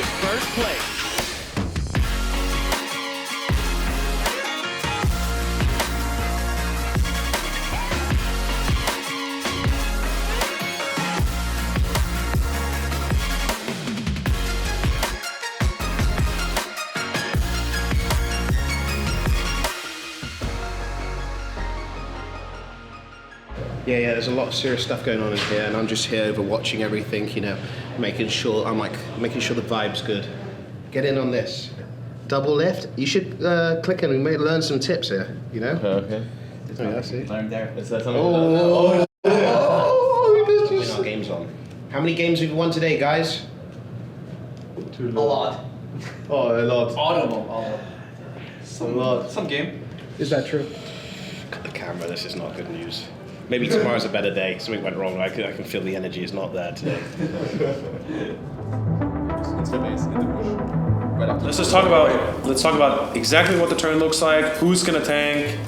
to first place. Yeah, there's a lot of serious stuff going on in here, and I'm just here overwatching everything, you know, making sure the vibe's good. Get in on this. Double left. You should click in. We may learn some tips here, you know. Okay. Oh, that's it. Learn there. Is that something? Win our games on. How many games have we won today, guys? A lot. Oh, a lot. Audible. A lot. Some game. Is that true? Look at the camera. This is not good news. Maybe tomorrow's a better day. Something went wrong. I can feel the energy is not there today. It's the base in the bush. Right after. Let's talk about exactly what the turn looks like. Who's gonna tank?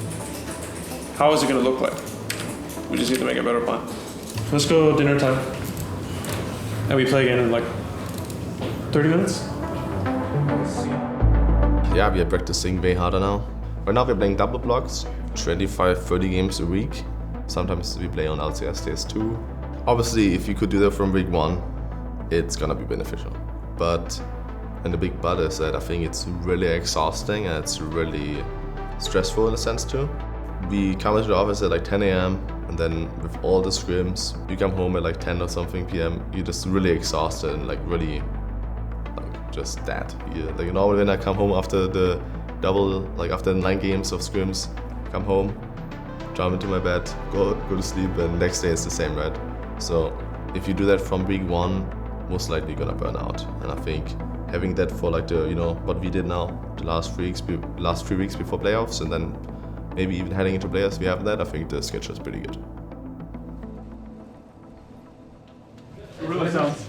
How is it gonna look like? We just need to make a better plan. Let's go dinner time. And we play again in like 30 minutes. Yeah, we are practicing way harder now. Right now we're playing double blocks, 25-30 games a week. Sometimes we play on LCS days too. Obviously, if you could do that from week 1, it's gonna be beneficial. But, and the big but is that I think it's really exhausting and it's really stressful in a sense too. We come into the office at like 10 a.m. and then with all the scrims, you come home at like 10 or something p.m. You're just really exhausted and like really just dead. Like normally when I come home after the double, like after 9 games of scrims, come home, jump into my bed, go to sleep, and next day it's the same, right? So if you do that from week 1, most likely you're gonna burn out. And I think having that for like the, you know, what we did now, the last 3 weeks before playoffs, and then maybe even heading into playoffs, we have that, I think the schedule is pretty good. It really sounds.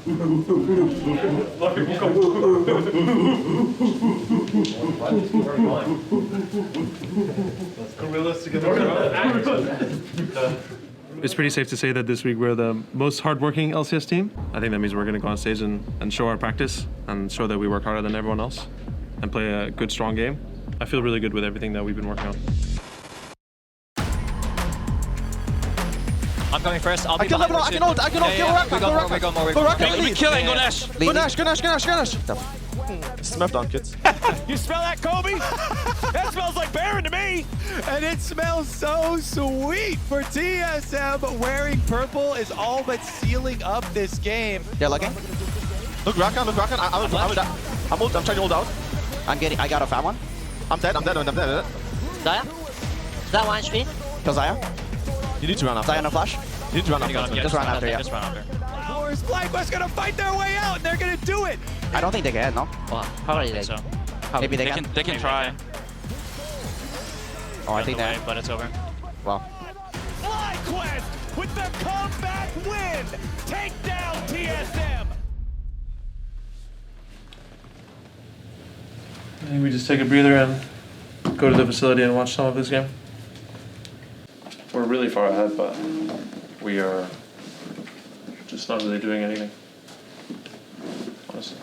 It's pretty safe to say that this week we're the most hardworking LCS team. I think that means we're going to go on stage and show our practice and show that we work harder than everyone else and play a good, strong game. I feel really good with everything that we've been working on. I'm going first. I'll be I can ult, kill Raka, Go Raka. Lead. Killing Ganesh. Go Nash. Smurf down, kids. You smell that, Kobe? That smells like Baron to me. And it smells so sweet for TSM. Wearing purple is all but sealing up this game. Yeah, looking. Look Raka. I'm trying to hold out. I got a fat one. I'm dead. Zaya? That one HP? Kill Zaya. You need to run after. Zaya no flash. You need to run after. Just run after, yeah. Just run after. Ours Blackbuck's gonna fight their way out, and they're gonna do it. I don't think they can, no? Well, probably they So Maybe they can. They can try. Oh, I think Away, that. but it's over. Well. FlyQuest with the comeback win. Take down TSM. I think we just take a breather and go to the facility and watch some of this game. We're really far ahead, but we are just not really doing anything, honestly.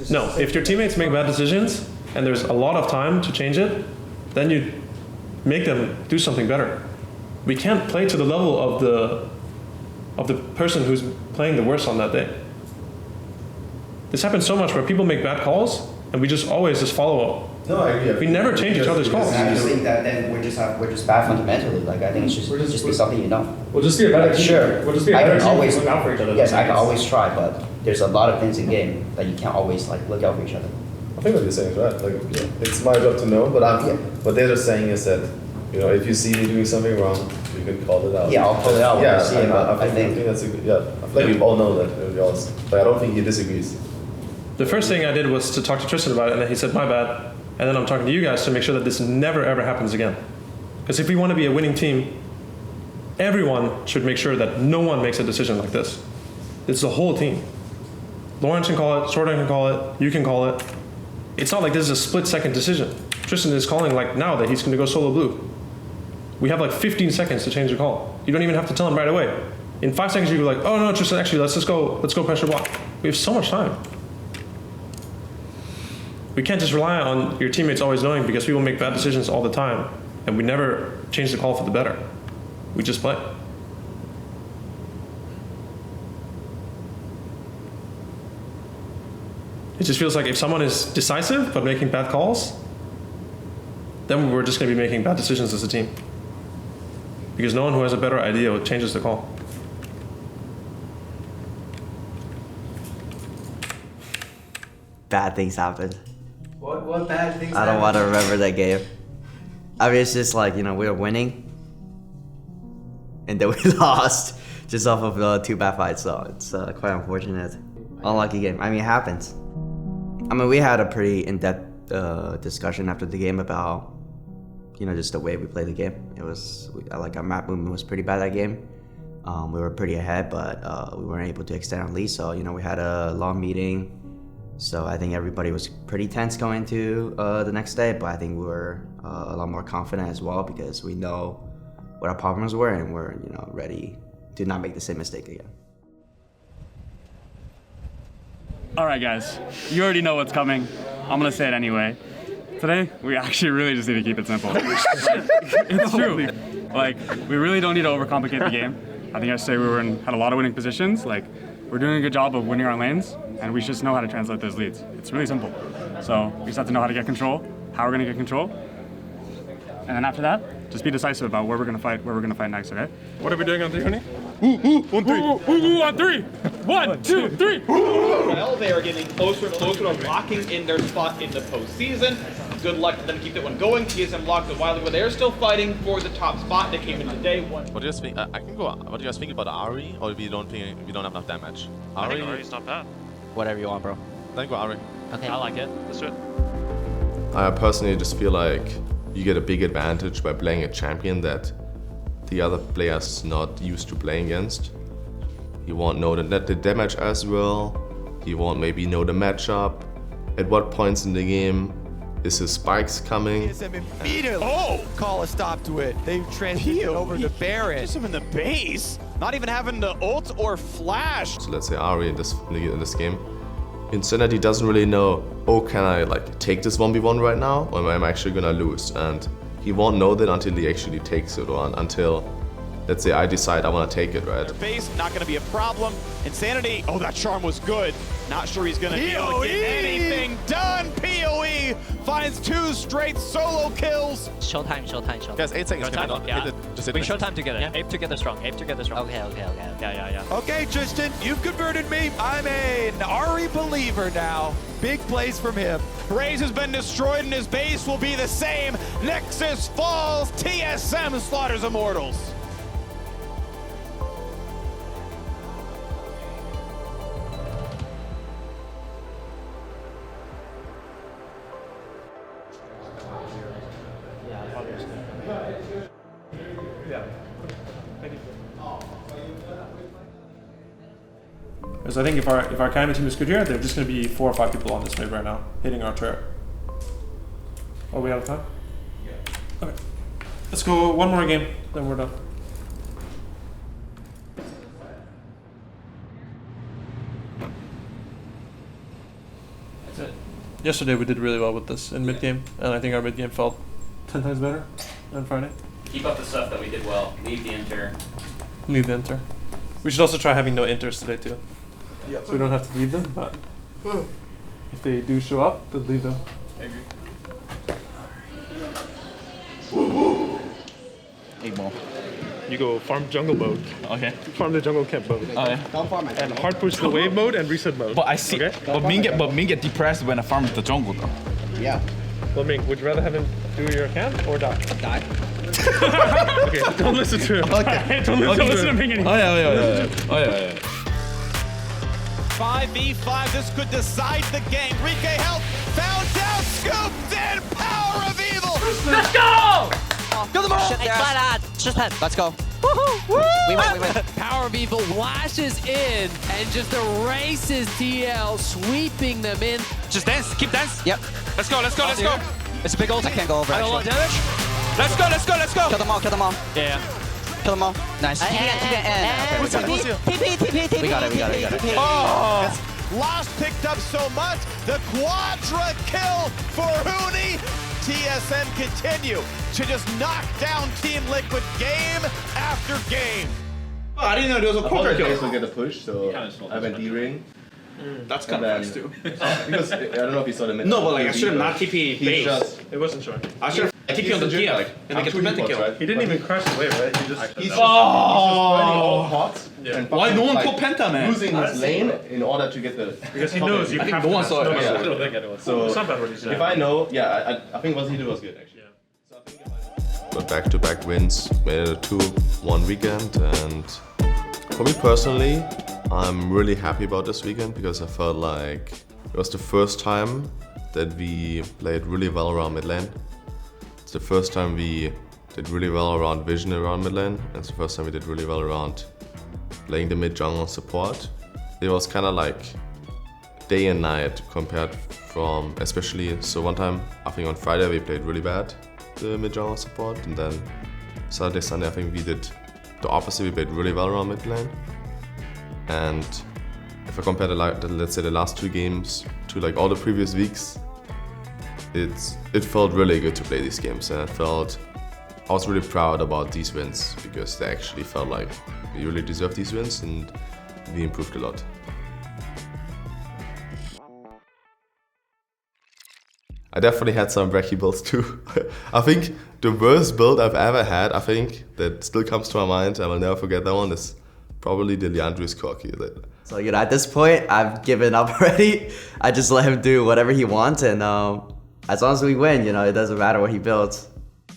No, if your teammates make bad decisions and there's a lot of time to change it, then you make them do something better. We can't play to the level of the person who's playing the worst on that day. This happens so much where people make bad calls and we just always just follow up. No, I agree. We never change each other's calls. I just think that then we're just bad fundamentally. Like I think it's just be something you know. We'll just be a better team. Sure. We'll just be a I better can team. always Look out for each other. Yes, I can always try, but there's a lot of things in game that you can't always like look out for each other. I think what you're saying is right. Like, it's my job to know, but what they're just saying is that, you know, if you see me doing something wrong, you can call it out. Yeah, I'll call it out when I see it. I think that's a good. Yeah, I feel like we all know that. We all, but I don't think he disagrees. The first thing I did was to talk to Tristan about it, and then he said, my bad. And then I'm talking to you guys to make sure that this never ever happens again. Because if we want to be a winning team, everyone should make sure that no one makes a decision like this. It's the whole team. Lawrence can call it, Sordan can call it, you can call it. It's not like this is a split-second decision. Tristan is calling like now that he's going to go solo blue. We have like 15 seconds to change the call. You don't even have to tell him right away. In 5 seconds, you go like, oh no, Tristan, actually, let's go pressure block. We have so much time. We can't just rely on your teammates always knowing, because people make bad decisions all the time, and we never change the call for the better. We just play. It just feels like if someone is decisive but making bad calls, then we're just going to be making bad decisions as a team. Because no one who has a better idea changes the call. Bad things happened. What bad things I don't want to remember that game. I mean, it's just like, you know, we were winning, and then we lost just off of 2 bad fights, so it's quite unfortunate. Unlucky game. I mean, it happens. I mean, we had a pretty in-depth discussion after the game about, you know, just the way we played the game. It was, like, our map movement was pretty bad that game. We were pretty ahead, but we weren't able to extend our lead, so, you know, we had a long meeting. So I think everybody was pretty tense going to the next day, but I think we were a lot more confident as well, because we know what our problems were, and we're, you know, ready to not make the same mistake again. All right, guys, you already know what's coming. I'm gonna say it anyway. Today, we actually really just need to keep it simple. It's true. Like, we really don't need to overcomplicate the game. I think yesterday we had a lot of winning positions. Like, we're doing a good job of winning our lanes, and we just know how to translate those leads. It's really simple. So we just have to know how to get control, how we're gonna get control, and then after that, just be decisive about where we're gonna fight next, okay? What are we doing on 3, honey? 1, 3. On 3. 1, 2, 3. Well, they are getting closer and closer to locking in their spot in the postseason. Good luck to them to keep that one going. TSM locked a while ago. They're still fighting for the top spot. They came in today. What do you guys think? I can go. What do you guys think about Ari? Or we don't think we don't have enough damage? I think Ari's not bad. Whatever you want, bro. Then go Ari. Okay. I like it. Let's do it. I personally just feel like you get a big advantage by playing a champion that the other player's not used to playing against. He won't know the damage as well. He won't maybe know the matchup. At what points in the game is his spikes coming? TSM immediately call a stop to it. They transitioned over to Baron. Just him in the base. Not even having the ult or flash. So let's say Ari in this game. Insanity doesn't really know, oh, can I like take this 1v1 right now, or am I actually gonna lose? And he won't know that until he actually takes it, or until, let's say, I decide I want to take it, right? Base, not going to be a problem. Insanity, oh, that charm was good. Not sure he's going to be able to get anything done. PoE finds 2 straight solo kills. Showtime. Guys, 8 seconds. Just bring showtime together. Yeah. Aim together strong. Okay. Yeah. Okay, Tristan, you've converted me. I'm an Ari believer now. Big plays from him. Raze has been destroyed and his base will be the same. Nexus falls. TSM slaughters Immortals. Because I think if our academy team is good here, there are just going to be 4 or 5 people on this wave right now, hitting our turret. Are we out of time? Yeah. Okay. Let's go one more game, then we're done. That's it. Yesterday we did really well with this in mid game, and I think our mid game felt 10 times better than Friday. Keep up the stuff that we did well. Leave the inter. Leave the inter. We should also try having no inters today too. Yep. So we don't have to leave them, but if they do show up, then leave them. I agree. 8 more. You go farm jungle mode. Okay. Farm the jungle camp mode. Oh, yeah. Don't farm it. And hard push the wave mode and reset mode. But I see. Okay? But me get depressed when I farm the jungle though. Yeah. Well, Ming, would you rather have him do your camp or die? Die. Okay, don't listen to him. Okay. Don't listen to Ming anymore. Oh yeah. 5v5, this could decide the game. Rike Health found out, scooped in, PowerOfEvil. Let's go! Go the ball. Let's go. We win. PowerOfEvil flashes in and just erases TL, sweeping them in. Just dance, keep dance. Yep. Let's go. It's a big ult. I can't go over. I don't want damage. Let's go. Kill them all. Yeah. Kill them all. Nice. Okay, we got it. We got it. Oh! Lost picked up so much. The quadra kill for Huni. TSM continue to just knock down Team Liquid game after game. Oh, I didn't know there was a quadra kill. will get a push, so I went D-ring. That's kind of nice too. Because I don't know if you saw the mid. No, but like I should have not TP base. It wasn't short. I should have TP on the TL and get the meta kill. He didn't even crash away, right? He just. He's just burning all pots. Yeah. And Why no one like, put Penta, man? Losing his lane in order to get the. Because he knows you have no one saw it. So it's not bad what he said. if I know, yeah, I think what he did was good actually. But back-to-back wins made it a 2-1 weekend, and for me personally, I'm really happy about this weekend because I felt like it was the first time that we played really well around mid lane. It's the first time we did really well around vision around mid lane, and it's the first time we did really well around playing the mid jungle support. It was kind of like day and night compared from, especially, so one time, I think on Friday we played really bad, the mid jungle support, and then Saturday, Sunday I think we did the opposite, we played really well around mid lane. And if I compare let's say the last 2 games to like all the previous weeks, it felt really good to play these games, and I was really proud about these wins because they actually felt like we really deserved these wins and we improved a lot. I definitely had some wacky builds too. I think the worst build I've ever had, I think, that still comes to my mind, I will never forget that one, is probably the Leandri's Corki. So, you know, at this point, I've given up already. I just let him do whatever he wants, and as long as we win, you know, it doesn't matter what he builds.